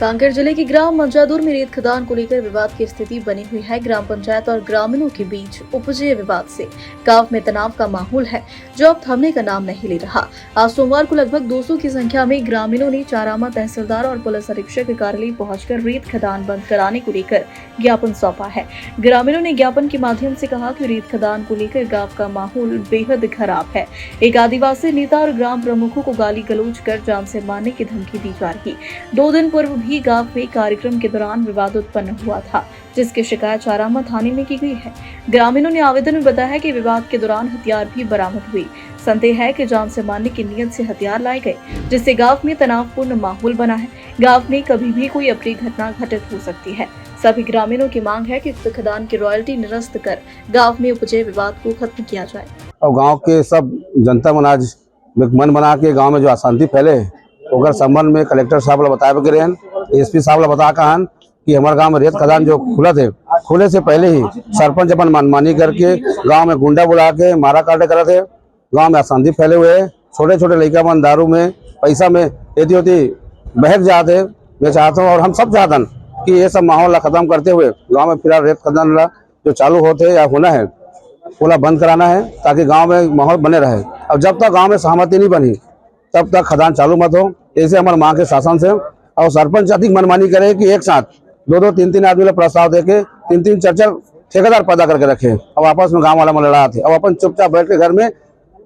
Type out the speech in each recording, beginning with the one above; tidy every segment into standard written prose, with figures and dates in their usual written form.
कांकेर जिले के ग्राम मंजादुर में रेत खदान को लेकर विवाद की स्थिति बनी हुई है। ग्राम पंचायत और ग्रामीणों के बीच उपजे विवाद से गांव में तनाव का माहौल है, जो अब थमने का नाम नहीं ले रहा। आज सोमवार को लगभग 200 की संख्या में ग्रामीणों ने चारामा तहसीलदार और पुलिस अधीक्षक के कार्यालय पहुंचकर रेत खदान बंद कराने को लेकर ज्ञापन सौंपा है। ग्रामीणों ने ज्ञापन के माध्यम से कहा कि रेत खदान को लेकर गाँव का माहौल बेहद खराब है। एक आदिवासी नेता और ग्राम प्रमुखों को गाली गलौज कर जान से मारने की धमकी दी जा रही। 2 दिन पूर्व भी गांव में कार्यक्रम के दौरान विवाद उत्पन्न हुआ था, जिसकी शिकायत चारामा थाने में की गई है। ग्रामीणों ने आवेदन में बताया कि विवाद के दौरान हथियार भी बरामद हुई। संदेह है कि जान से मारने की नियत से हथियार लाए गए, जिससे गांव में तनावपूर्ण माहौल बना है। गांव में कभी भी कोई अप्रिय घटना घटित हो सकती है। सभी ग्रामीणों की मांग है कि खदान की रॉयल्टी निरस्त कर गाँव में उपजे विवाद को खत्म किया जाए। और गाँव के सब जनता मन आज मन बना के गाँव में जो अशांति फैले ओकर संबंध में कलेक्टर साहब ला बताए गिरे हैं, एसपी साहब ला बता कहन कि हमारे गांव में रेत खदान जो खुला थे, खुले से पहले ही सरपंच अपन मनमानी करके गांव में गुंडा बुला के मारा काटे करे थे। गांव में अशांति फैले हुए, छोटे छोटे लड़का मन दारू में पैसा में एती होती बहक जाते। मैं चाहता हूँ और हम सब चाहतन कि ये सब माहौल ला खत्म करते हुए गाँव में फिलहाल रेत खदान ला जो चालू होते या होना है पूरा बंद कराना है, ताकि गाँव में माहौल बने रहे। अब जब तक गाँव में सहमति नहीं बनी तब तक खदान चालू मत हो, ऐसे हमारे मांग के शासन से। और सरपंच अधिक मनमानी करे कि एक साथ 2-2, 3-3 आदमी लोग प्रस्ताव देके 3-3, 4-4 ठेकेदार पैदा करके रखे। अब आपस में गांव वाला में लड़ा थे, अब अपन चुपचाप बैठ के घर में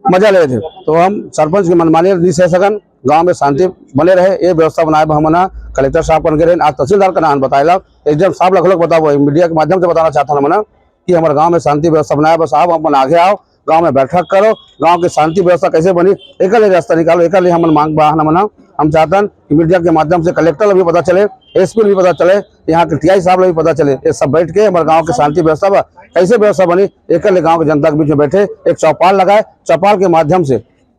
मजा ले थे। तो हम सरपंच की मनमानी नहीं सह सकन, गाँव में शांति बने रहे ये व्यवस्था बनाए। हमना कलेक्टर साहब बन गए, आज तहसीलदार का नाम बताया एकदम साफ लख बताओ, मीडिया के माध्यम से बताना चाहता हूँ मना कि हमारे गाँव में शांति व्यवस्था बनाए। बस आप अपन आगे आओ, गांव में बैठक करो, गांव की शांति व्यवस्था कैसे बनी एक रास्ता निकालो। एक हम मांग बहाना मना हम चाहते कि मीडिया के माध्यम से कलेक्टर भी पता चले, एसपी भी पता चले, यहाँ के टीआई साहब भी पता चले, ये सब बैठ के हमारे गांव की शांति व्यवस्था कैसे व्यवस्था बनी एक गांव की जनता के बीच में बैठे एक चौपाल लगाए, चौपाल के माध्यम से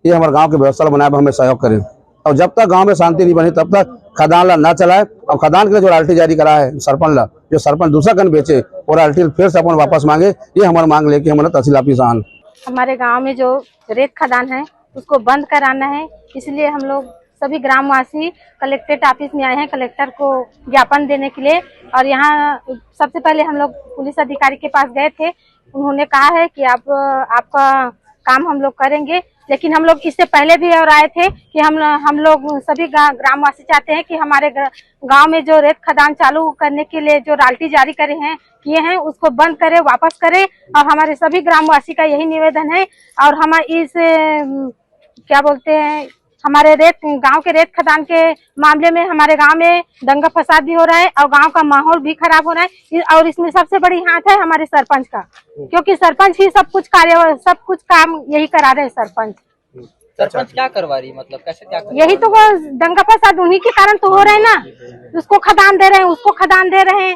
ये हमारे गाँव की व्यवस्था बनाए हमें सहयोग करें। और जब तक गाँव में शांति नहीं बनी तब तक खदान ला न चलाए। और खदान के लिए जो रॉयल्टी जारी करा है सरपंच ला, जो सरपंच दूसरा कन बेचे और रॉयल्टी फिर से अपन वापस मांगे, ये हमारे मांग लेके हमारे तहसील ऑफिस आन। हमारे गांव में जो रेत खदान है उसको बंद कराना है, इसलिए हम लोग सभी ग्रामवासी कलेक्ट्रेट ऑफिस में आए हैं कलेक्टर को ज्ञापन देने के लिए। और यहाँ सबसे पहले हम लोग पुलिस अधिकारी के पास गए थे, उन्होंने कहा है कि आपका काम हम लोग करेंगे। लेकिन हम लोग इससे पहले भी और आए थे कि हम लोग सभी ग्रामवासी चाहते हैं कि हमारे गांव में जो रेत खदान चालू करने के लिए जो रॉयल्टी जारी किए हैं उसको बंद करें, वापस करें। और हमारे सभी ग्रामवासी का यही निवेदन है। और हम इस क्या बोलते हैं, हमारे गांव के रेत खदान के मामले में हमारे गांव में दंगा फसाद भी हो रहा है और गांव का माहौल भी खराब हो रहा है। और इसमें सबसे बड़ी हाथ है हमारे सरपंच का, क्योंकि सरपंच ही सब कुछ काम यही करा रहे हैं। सरपंच क्या करवा रही, मतलब कैसे क्या यही तो वो दंगा फसाद उन्हीं के कारण तो हो रहे हैं ना। उसको खदान दे रहे हैं, उसको खदान दे रहे हैं,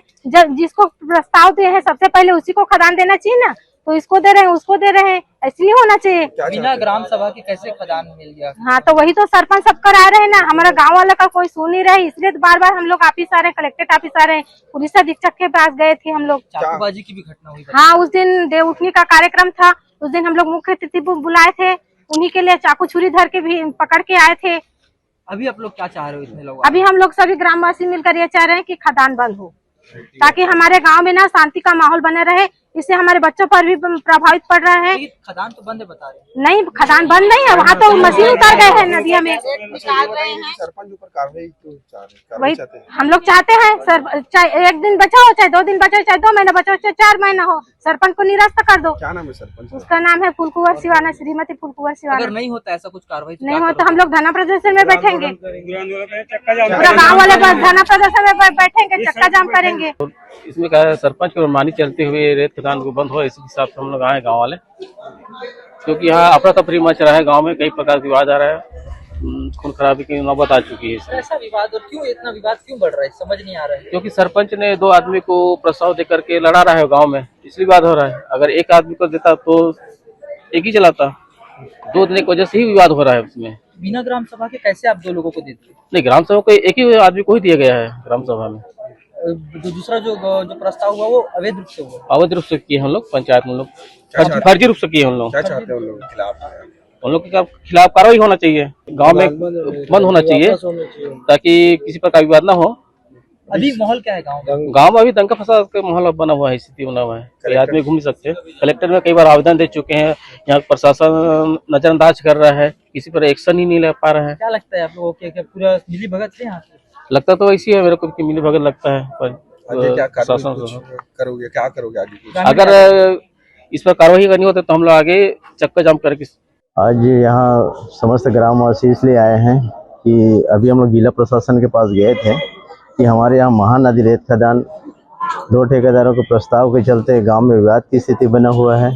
जिसको प्रस्ताव दे हैं सबसे पहले उसी को खदान देना चाहिए ना। तो इसको दे रहे हैं, उसको दे रहे हैं, ऐसे नहीं होना चाहिए। बिना ग्राम सभा के कैसे खदान मिल गया? हाँ, तो वही तो सरपंच सब करा रहे हैं ना, हमारा गांव वाला का कोई सुन नहीं रहे, इसलिए तो बार बार हम लोग ऑफिस आ रहे हैं, कलेक्ट्रेट ऑफिस आ रहे हैं। पुलिस अधीक्षक के पास गए थे हम लोग। चाकूबाजी की भी घटना हुई? हाँ, उस दिन देवउठनी का कार्यक्रम था, उस दिन हम लोग मुख्य अतिथि बुलाए थे, उन्हीं के लिए चाकू छुरी धर के भी पकड़ के आए थे। अभी आप लोग क्या चाह रहे हो इतने लोग? अभी हम लोग सभी ग्रामवासी मिलकर ये चाह रहे हैं कि खदान बंद हो, ताकि हमारे गांव में ना शांति का माहौल बने रहे। इससे हमारे बच्चों पर भी प्रभावित पड़ रहा है। खदान तो बंद है बता रहे? नहीं, खदान बंद नहीं है, वहाँ तो मशीन उतर गए हैं नदिया में। वही हम लोग चाहते हैं सर, चाहे 1 दिन बचा हो, चाहे 2 दिन बचा हो, चाहे 2 महीना बचा हो, चाहे 4 महीना हो, सरपंच को निरस्त कर दो। क्या नाम है सरपंच? उसका नाम है फुलकुवर सिवाना, श्रीमती फुलकुवर सिवाना। अगर नहीं होता ऐसा कुछ कार्रवाई नहीं होता हम लोग धरना प्रदर्शन में बैठेंगे, पूरा गाँव वाले धरना प्रदर्शन में बैठेंगे, चक्का जाम करेंगे। इसमें क्या है, सरपंच की मनमानी चलते हुए रेत खदान को बंद हो, इसी हिसाब से हम लोग आए गाँव वाले, क्योंकि यहाँ अफरा तफरी मच रहा है। गाँव में कई प्रकार के विवाद आ रहा है, खून खराबी की नौबत आ चुकी है। ऐसा विवाद, और क्यों इतना विवाद क्यों बढ़ रहा है समझ नहीं आ रहा है? क्योंकि सरपंच ने 2 आदमी को प्रस्ताव दे करके लड़ा रहा है गाँव में, इसलिए विवाद हो रहा है। अगर एक आदमी को देता तो एक ही चलाता, 2 देने की वजह से ही विवाद हो रहा है। उसमें बिना ग्राम सभा के कैसे आप 2 लोगों को देते? नहीं, ग्राम सभा को एक ही आदमी को ही दिया गया है ग्राम सभा में। दूसरा जो प्रस्ताव हुआ वो अवैध रूप से हुआ? अवैध रूप से किए हम लोग, पंचायत में लोग फर्जी रूप से किए हम लोग। क्या चाहते हैं उन लोगों के खिलाफ? उन लोग के खिलाफ कार्रवाई होना चाहिए, गांव में बंद होना चाहिए, ताकि किसी प्रकार विवाद ना हो। अभी माहौल क्या है गाँव में? गांव में अभी दंगा फसाद का माहौल बना हुआ है, स्थिति बना हुआ है। कई आदमी घूम सकते। कलेक्टर में कई बार आवेदन दे चुके हैं, यहाँ प्रशासन नजरअंदाज कर रहा है, किसी पर एक्शन ही नहीं ले पा रहा है। क्या लगता है आप लोगों के क्या पूरा मिली भगत से यहाँ से? लगता तो ऐसी है मेरे को कि मिली भगत लगता है, पर आगे क्या प्रशासन कुछ से करोगे, क्या करोगे आगे कुछ? अगर इस पर कार्रवाई करनी होती तो हम लोग आगे चक्का जाम करके। आज यहाँ समस्त ग्रामवासी इसलिए आए हैं कि अभी हम लोग जिला प्रशासन के पास गए थे कि हमारे यहाँ महानदी रेत खदान 2 ठेकेदारों के प्रस्ताव के चलते गांव में विवाद की स्थिति बना हुआ है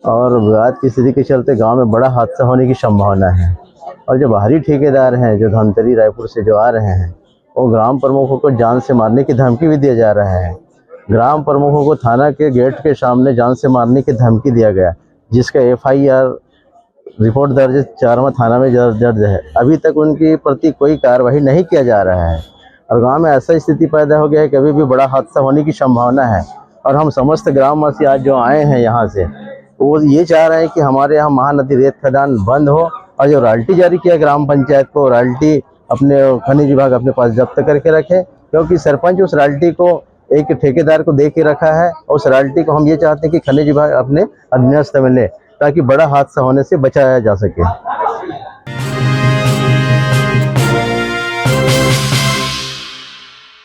और विवाद की स्थिति के चलते गांव में बड़ा हादसा होने की संभावना है। और जो बाहरी ठेकेदार हैं जो धमतरी रायपुर से जो आ रहे हैं, वो ग्राम प्रमुखों को जान से मारने की धमकी भी दिया जा रहा है। ग्राम प्रमुखों को थाना के गेट के सामने जान से मारने की धमकी दिया गया, जिसका FIR रिपोर्ट दर्ज 4वां थाना में दर्ज है। अभी तक उनकी प्रति कोई कार्रवाई नहीं किया जा रहा है और गांव में ऐसा स्थिति पैदा हो गया है कि अभी भी बड़ा हादसा होने की संभावना है। और हम समस्त ग्रामवासी आज जो आए हैं यहाँ से, वो ये चाह रहे हैं कि हमारे यहाँ महानदी रेत खदान बंद हो और जो रॉयल्टी जारी किया ग्राम पंचायत को, रॉयल्टी अपने खनिज विभाग अपने पास जब्त करके रखे, क्योंकि सरपंच उस रॉयल्टी को एक ठेकेदार को दे के रखा है और उस रॉयल्टी को हम ये चाहते हैं कि खनिज विभाग अपने अधीनस्थ में ले, ताकि बड़ा हादसा होने से बचाया जा सके।